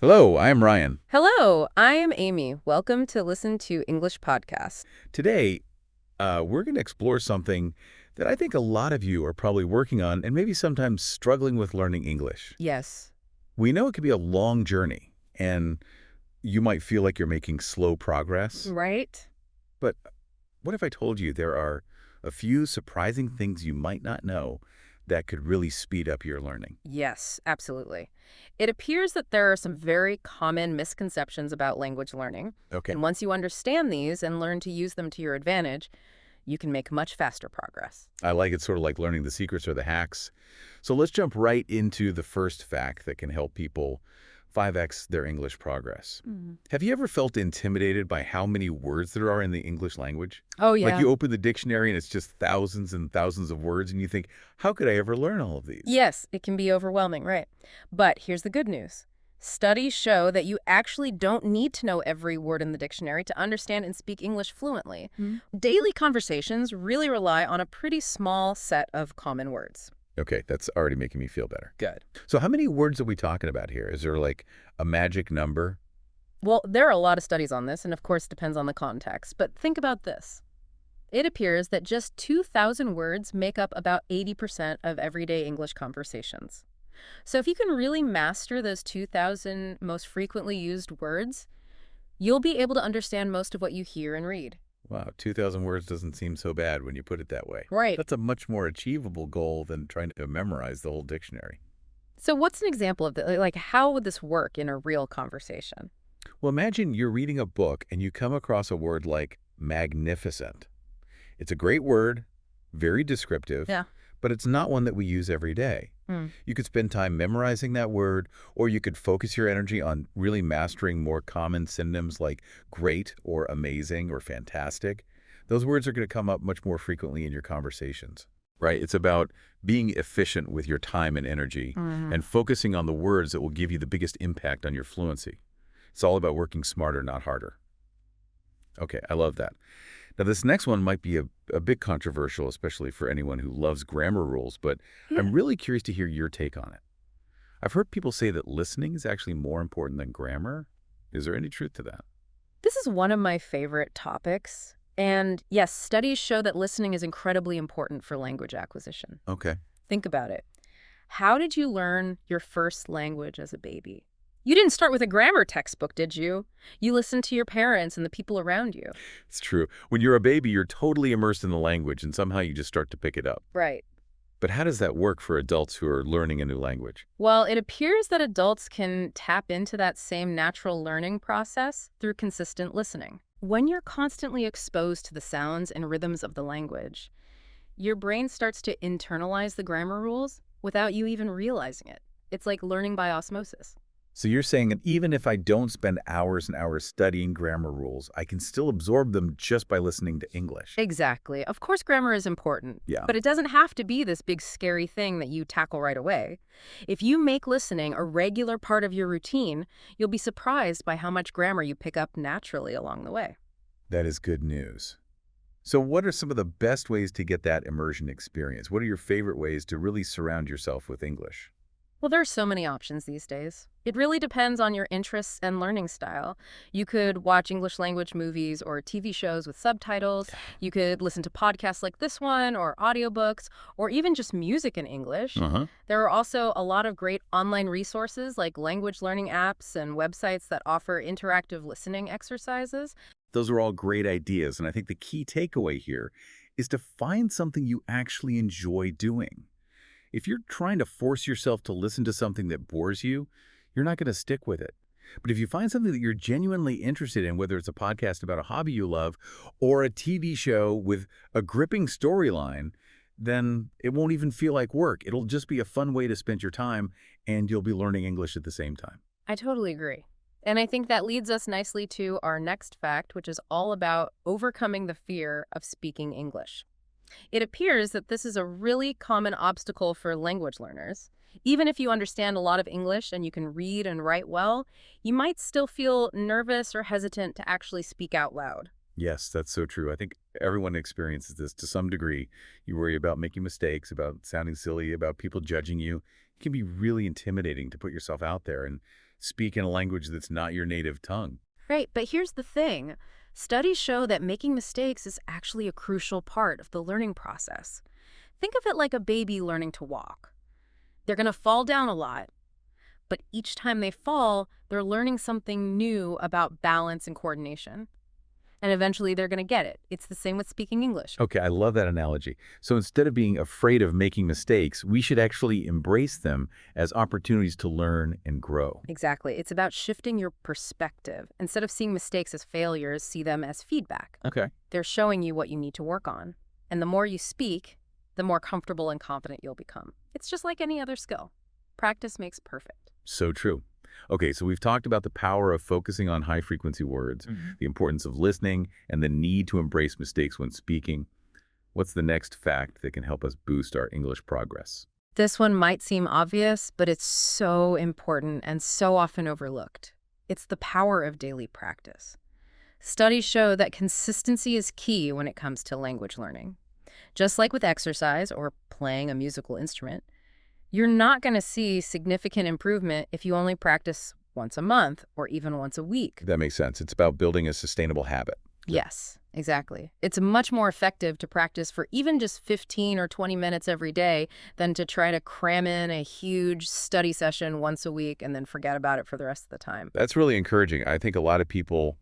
Hello, I am Ryan. Hello, I am Amy. Welcome to Listen to English Podcast. Today, we're going to explore something that I think a lot of you are probably working on and maybe sometimes struggling with learning English. Yes. We know it can be a long journey, and you might feel like you're making slow progress. Right? But what if I told you there are a few surprising things you might not know that could really speed up your learning? Yes, absolutely. It appears that there are some very common misconceptions about language learning. Okay. And once you understand these and learn to use them to your advantage, you can make much faster progress. I like it sort of like learning the secrets or the hacks. So let's jump right into the first fact that can help people 5x their English progress. Have you ever felt intimidated by how many words there are in the English language? Oh, Like yeah. you open the dictionary and it's just thousands and thousands of words and you think, how could I ever learn all of these? Yes, it can be overwhelming, right? But here's the good news. Studies show that you actually don't need to know every word in the dictionary to understand and speak English fluently. Daily conversations really rely on a pretty small set of common words. Okay, that's already making me feel better. Good. So how many words are we talking about here? Is there like a magic number? Well, there are a lot of studies on this, and of course depends on the context, but think about this. It appears that just 2,000 words make up about 80% of everyday English conversations. So if you can really master those 2,000 most frequently used words, you'll be able to understand most of what you hear and read. Wow, 2,000 words doesn't seem so bad when you put it that way. Right. That's a much more achievable goal than trying to memorize the whole dictionary. So what's an example of that? Like, how would this work in a real conversation? Well, imagine you're reading a book and you come across a word like magnificent. It's a great word, very descriptive, Yeah. but it's not one that we use every day. You could spend time memorizing that word, or you could focus your energy on really mastering more common synonyms like great or amazing or fantastic. Those words are going to come up much more frequently in your conversations, right? It's about being efficient with your time and energy and focusing on the words that will give you the biggest impact on your fluency. It's all about working smarter, not harder. Okay, I love that. Now, this next one might be a bit controversial, especially for anyone who loves grammar rules, but I'm really curious to hear your take on it. I've heard people say that listening is actually more important than grammar. Is there any truth to that? This is one of my favorite topics. And yes, studies show that listening is incredibly important for language acquisition. Okay. Think about it. How did you learn your first language as a baby? You didn't start with a grammar textbook, did you? You listened to your parents and the people around you. It's true. When you're a baby, you're totally immersed in the language, and somehow you just start to pick it up. Right. But how does that work for adults who are learning a new language? Well, it appears that adults can tap into that same natural learning process through consistent listening. When you're constantly exposed to the sounds and rhythms of the language, your brain starts to internalize the grammar rules without you even realizing it. It's like learning by osmosis. So you're saying that even if I don't spend hours and hours studying grammar rules, I can still absorb them just by listening to English? Exactly. Of course, grammar is important, Yeah. but it doesn't have to be this big, scary thing that you tackle right away. If you make listening a regular part of your routine, you'll be surprised by how much grammar you pick up naturally along the way. That is good news. So what are some of the best ways to get that immersion experience? What are your favorite ways to really surround yourself with English? Well, there are so many options these days. It really depends on your interests and learning style. You could watch English language movies or TV shows with subtitles. You could listen to podcasts like this one or audiobooks or even just music in English. There are also a lot of great online resources like language learning apps and websites that offer interactive listening exercises. Those are all great ideas, and I think the key takeaway here is to find something you actually enjoy doing. If you're trying to force yourself to listen to something that bores you, you're not going to stick with it. But if you find something that you're genuinely interested in, whether it's a podcast about a hobby you love or a TV show with a gripping storyline, then it won't even feel like work. It'll just be a fun way to spend your time, and you'll be learning English at the same time. I totally agree. And I think that leads us nicely to our next fact, which is all about overcoming the fear of speaking English. It appears that this is a really common obstacle for language learners. Even if you understand a lot of English and you can read and write well, you might still feel nervous or hesitant to actually speak out loud. Yes, that's so true. I think everyone experiences this to some degree. You worry about making mistakes, about sounding silly, about people judging you. It can be really intimidating to put yourself out there and speak in a language that's not your native tongue. Right, but here's the thing. Studies show that making mistakes is actually a crucial part of the learning process. Think of it like a baby learning to walk. They're going to fall down a lot, but each time they fall, they're learning something new about balance and coordination. And eventually they're going to get it. It's the same with speaking English. Okay, I love that analogy. So instead of being afraid of making mistakes, we should actually embrace them as opportunities to learn and grow. Exactly. It's about shifting your perspective. Instead of seeing mistakes as failures, see them as feedback. Okay. They're showing you what you need to work on. And the more you speak, the more comfortable and confident you'll become. It's just like any other skill. Practice makes perfect. So true. Okay, so we've talked about the power of focusing on high-frequency words, the importance of listening, and the need to embrace mistakes when speaking. What's the next fact that can help us boost our English progress? This one might seem obvious, but it's so important and so often overlooked. It's the power of daily practice. Studies show that consistency is key when it comes to language learning. Just like with exercise or playing a musical instrument, you're not going to see significant improvement if you only practice once a month or even once a week. That makes sense. It's about building a sustainable habit. Yes, exactly. It's much more effective to practice for even just 15 or 20 minutes every day than to try to cram in a huge study session once a week and then forget about it for the rest of the time. That's really encouraging. I think a lot of people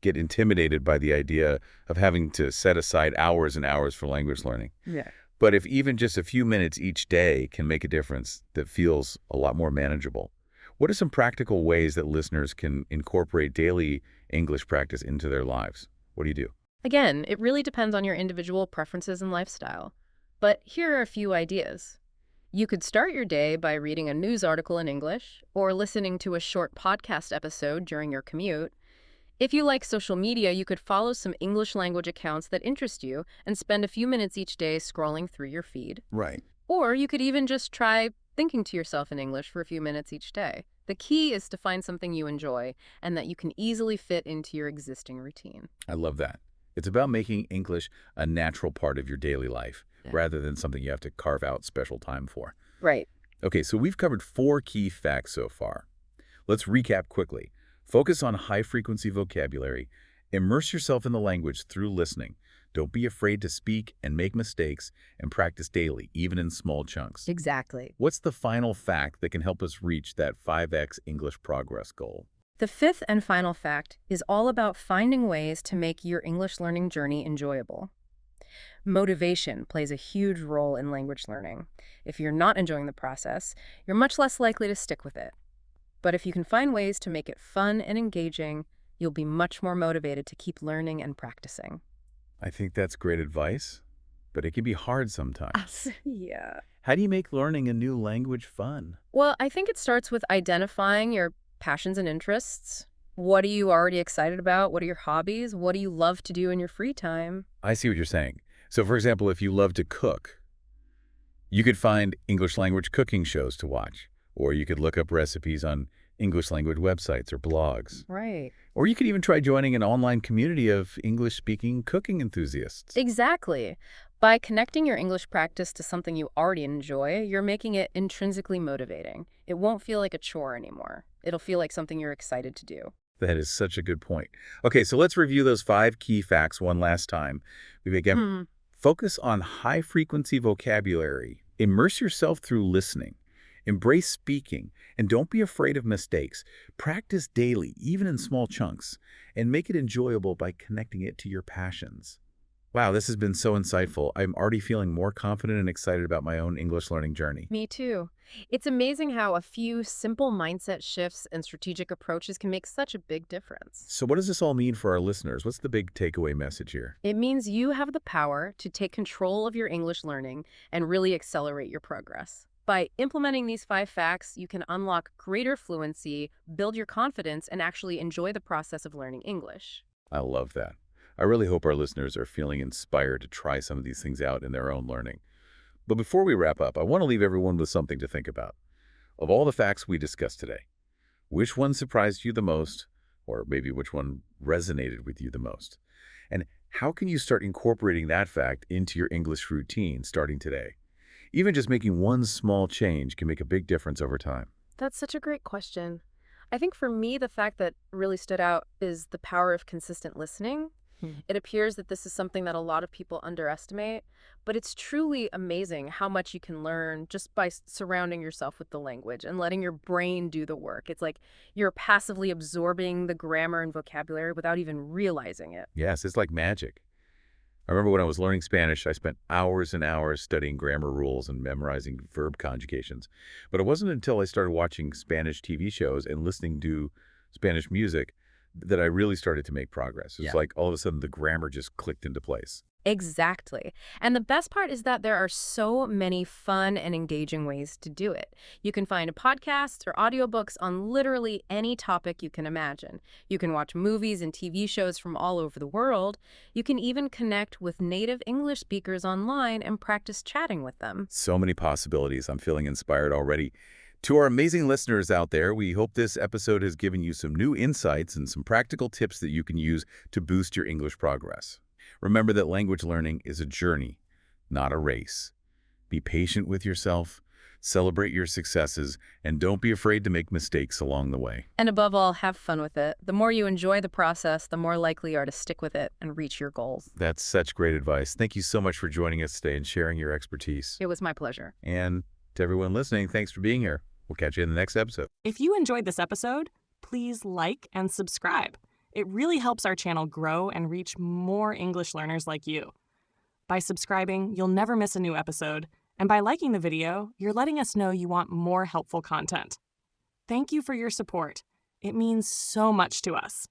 get intimidated by the idea of having to set aside hours and hours for language learning. Yeah. But if even just a few minutes each day can make a difference, that feels a lot more manageable. What are some practical ways that listeners can incorporate daily English practice into their lives? What do you do? Again, it really depends on your individual preferences and lifestyle. But here are a few ideas. You could start your day by reading a news article in English or listening to a short podcast episode during your commute. If you like social media, you could follow some English language accounts that interest you and spend a few minutes each day scrolling through your feed. Right. Or you could even just try thinking to yourself in English for a few minutes each day. The key is to find something you enjoy and that you can easily fit into your existing routine. I love that. It's about making English a natural part of your daily life rather than something you have to carve out special time for. Right. Okay, so we've covered 4 key facts so far. Let's recap quickly. Focus on high-frequency vocabulary. Immerse yourself in the language through listening. Don't be afraid to speak and make mistakes, and practice daily, even in small chunks. Exactly. What's the final fact that can help us reach that 5x English progress goal? The fifth and final fact is all about finding ways to make your English learning journey enjoyable. Motivation plays a huge role in language learning. If you're not enjoying the process, you're much less likely to stick with it. But if you can find ways to make it fun and engaging, you'll be much more motivated to keep learning and practicing. I think that's great advice, but it can be hard sometimes. Yeah. How do you make learning a new language fun? Well, I think it starts with identifying your passions and interests. What are you already excited about? What are your hobbies? What do you love to do in your free time? I see what you're saying. So, for example, if you love to cook, you could find English language cooking shows to watch, or you could look up recipes on English language websites or blogs. Right. Or you could even try joining an online community of English-speaking cooking enthusiasts. Exactly. By connecting your English practice to something you already enjoy, you're making it intrinsically motivating. It won't feel like a chore anymore. It'll feel like something you're excited to do. That is such a good point. Okay, so let's review those 5 key facts one last time. We begin. Focus on high-frequency vocabulary. Immerse yourself through listening. Embrace speaking, and don't be afraid of mistakes. Practice daily, even in small chunks, and make it enjoyable by connecting it to your passions. Wow, this has been so insightful. I'm already feeling more confident and excited about my own English learning journey. Me too. It's amazing how a few simple mindset shifts and strategic approaches can make such a big difference. So what does this all mean for our listeners? What's the big takeaway message here? It means you have the power to take control of your English learning and really accelerate your progress. By implementing these 5 facts, you can unlock greater fluency, build your confidence, and actually enjoy the process of learning English. I love that. I really hope our listeners are feeling inspired to try some of these things out in their own learning. But before we wrap up, I want to leave everyone with something to think about. Of all the facts we discussed today, which one surprised you the most, or maybe which one resonated with you the most? And how can you start incorporating that fact into your English routine starting today? Even just making one small change can make a big difference over time. That's such a great question. I think for me, the fact that really stood out is the power of consistent listening. It appears that this is something that a lot of people underestimate, but it's truly amazing how much you can learn just by surrounding yourself with the language and letting your brain do the work. It's like you're passively absorbing the grammar and vocabulary without even realizing it. Yes, it's like magic. I remember when I was learning Spanish, I spent hours and hours studying grammar rules and memorizing verb conjugations. But it wasn't until I started watching Spanish TV shows and listening to Spanish music that I really started to make progress. It was like all of a sudden the grammar just clicked into place. Exactly. And the best part is that there are so many fun and engaging ways to do it. You can find podcasts or audiobooks on literally any topic you can imagine. You can watch movies and TV shows from all over the world. You can even connect with native English speakers online and practice chatting with them. So many possibilities. I'm feeling inspired already. To our amazing listeners out there, we hope this episode has given you some new insights and some practical tips that you can use to boost your English progress. Remember that language learning is a journey, not a race. Be patient with yourself, celebrate your successes, and don't be afraid to make mistakes along the way. And above all, have fun with it. The more you enjoy the process, the more likely you are to stick with it and reach your goals. That's such great advice. Thank you so much for joining us today and sharing your expertise. It was my pleasure. And to everyone listening, thanks for being here. We'll catch you in the next episode. If you enjoyed this episode, please like and subscribe. It really helps our channel grow and reach more English learners like you. By subscribing, you'll never miss a new episode, and by liking the video, you're letting us know you want more helpful content. Thank you for your support. It means so much to us.